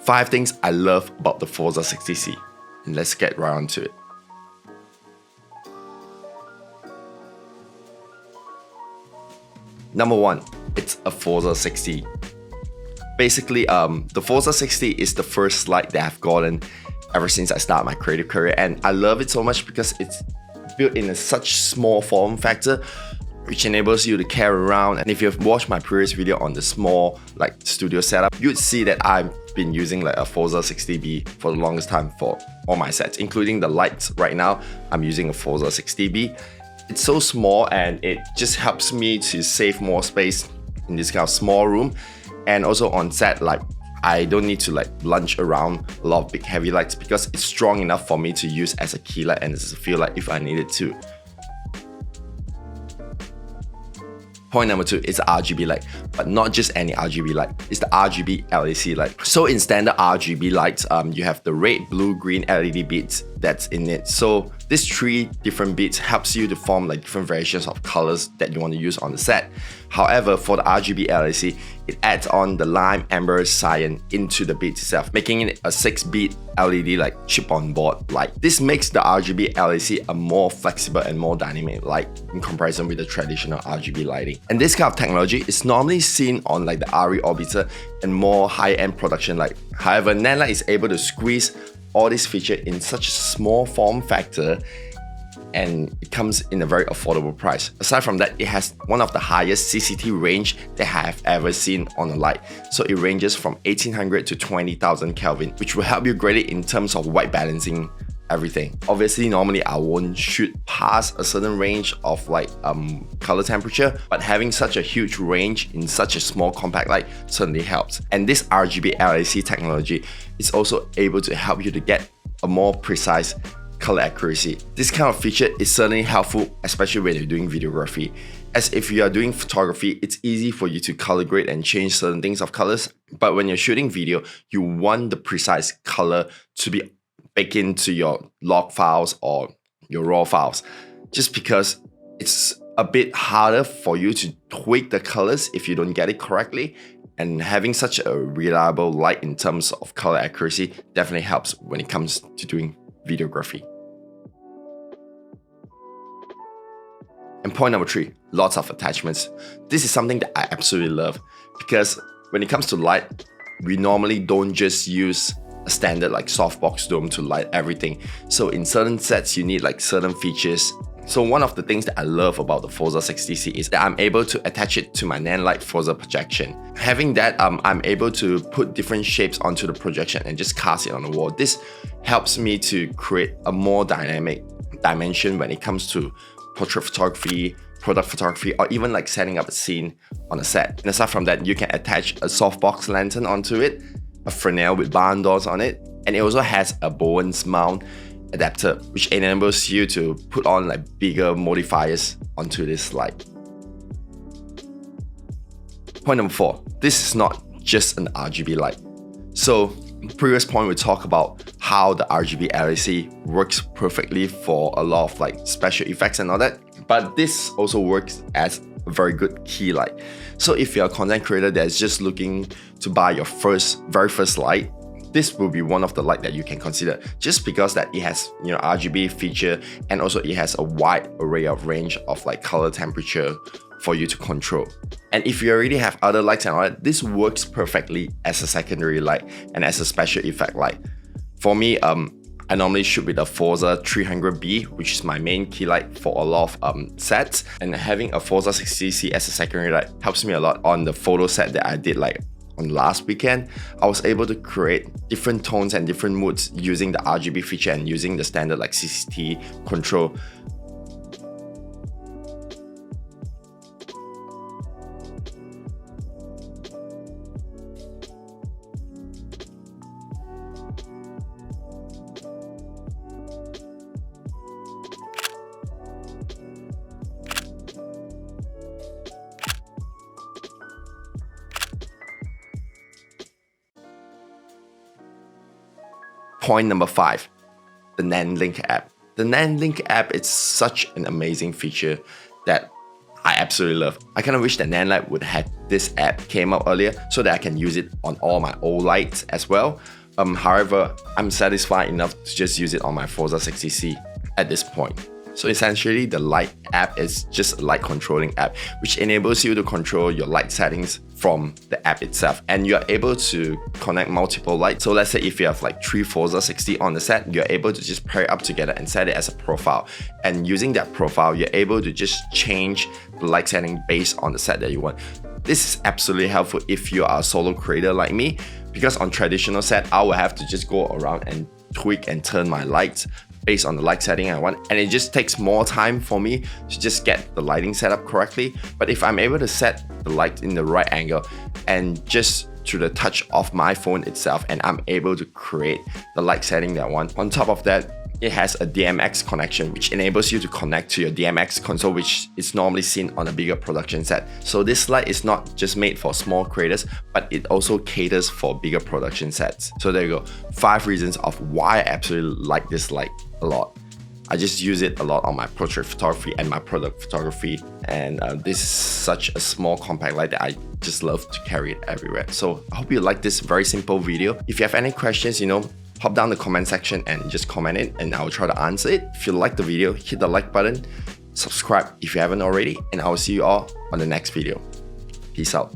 5 things I love about the Forza 60C. And let's get right on to it. Number 1, it's a Forza 60. Basically, the Forza 60 is the first light that I've gotten ever since I started my creative career, and I love it so much because it's built in such small form factor, which enables you to carry around. And if you've watched my previous video on the small studio setup, you'd see that I've been using a Forza 60B for the longest time for all my sets, including the lights. Right now, I'm using a Forza 60B. It's so small and it just helps me to save more space in this kind of small room. And also on set, I don't need to lunge around a lot of big heavy lights because it's strong enough for me to use as a key light and as a field light if I needed to. Point number 2 is RGB light, but not just any RGB light. It's the RGBLAC light. So in standard RGB lights, you have the red, blue, green LED beads that's in it. So these 3 different beads helps you to form different variations of colors that you want to use on the set. However, for the RGBLAC, it adds on the lime, amber, cyan into the bead itself, making it a 6-bead LED chip-on-board light. This makes the RGBLAC a more flexible and more dynamic light in comparison with the traditional RGB lighting. And this kind of technology is normally seen on the RE Orbiter and more high-end production light. However, Nanlite is able to squeeze all these features in such a small form factor, and it comes in a very affordable price. Aside from that, it has one of the highest CCT range that I have ever seen on a light. So it ranges from 1800 to 20,000 Kelvin, which will help you greatly in terms of white balancing everything. Obviously, normally I won't shoot past a certain range of color temperature, but having such a huge range in such a small compact light certainly helps. And this RGBLAC technology is also able to help you to get a more precise color accuracy. This kind of feature is certainly helpful, especially when you're doing videography, as if you are doing photography, it's easy for you to color grade and change certain things of colors. But when you're shooting video, you want the precise color to be baked into your log files or your raw files, just because it's a bit harder for you to tweak the colors if you don't get it correctly. And having such a reliable light in terms of color accuracy definitely helps when it comes to doing videography. And point number 3, lots of attachments. This is something that I absolutely love because when it comes to light, we normally don't just use a standard softbox dome to light everything. So in certain sets, you need certain features. So one of the things that I love about the Forza 60C is that I'm able to attach it to my Nanlite Forza projection. Having that, I'm able to put different shapes onto the projection and just cast it on the wall. This helps me to create a more dynamic dimension when it comes to portrait photography, product photography, or even setting up a scene on a set. And aside from that, you can attach a softbox lantern onto it, a Fresnel with barn doors on it, and it also has a Bowen's mount adapter, which enables you to put on bigger modifiers onto this light. Point number 4, this is not just an RGB light. So previous point we talked about how the RGBLAC works perfectly for a lot of special effects and all that, but this also works as a very good key light. So if you're a content creator that's just looking to buy your very first light, this will be one of the light that you can consider, just because that it has RGB feature, and also it has a wide array of range of color temperature for you to control. And if you already have other lights and all that, this works perfectly as a secondary light and as a special effect light. For me, I normally shoot with a Forza 300B, which is my main key light for a lot of sets, and having a Forza 60C as a secondary light helps me a lot on the photo set that I did on last weekend. I was able to create different tones and different moods using the RGB feature and using the standard CCT control. Point number 5, the Nanlite app. The Nanlite app is such an amazing feature that I absolutely love. I kind of wish that Nanlite would have this app came out earlier so that I can use it on all my old lights as well. However, I'm satisfied enough to just use it on my Forza 60C at this point. So essentially, the light app is just a light controlling app, which enables you to control your light settings from the app itself. And you're able to connect multiple lights. So let's say if you have like 3 Forza 60 on the set, you're able to just pair it up together and set it as a profile. And using that profile, you're able to just change the light setting based on the set that you want. This is absolutely helpful if you are a solo creator like me, because on traditional set, I will have to just go around and tweak and turn my lights based on the light setting I want, and it just takes more time for me to just get the lighting set up correctly. But if I'm able to set the light in the right angle and just through the touch of my phone itself, and I'm able to create the light setting that I want. On top of that, it has a DMX connection, which enables you to connect to your DMX console, which is normally seen on a bigger production set. So this light is not just made for small creators, but it also caters for bigger production sets. So there you go, 5 reasons of why I absolutely like this light a lot. I just use it a lot on my portrait photography and my product photography, and this is such a small compact light that I just love to carry it everywhere. So I hope you like this very simple video. If you have any questions, pop down the comment section and just comment it, and I'll try to answer it. If you like the video, hit the like button, subscribe if you haven't already, and I will see you all on the next video. Peace out.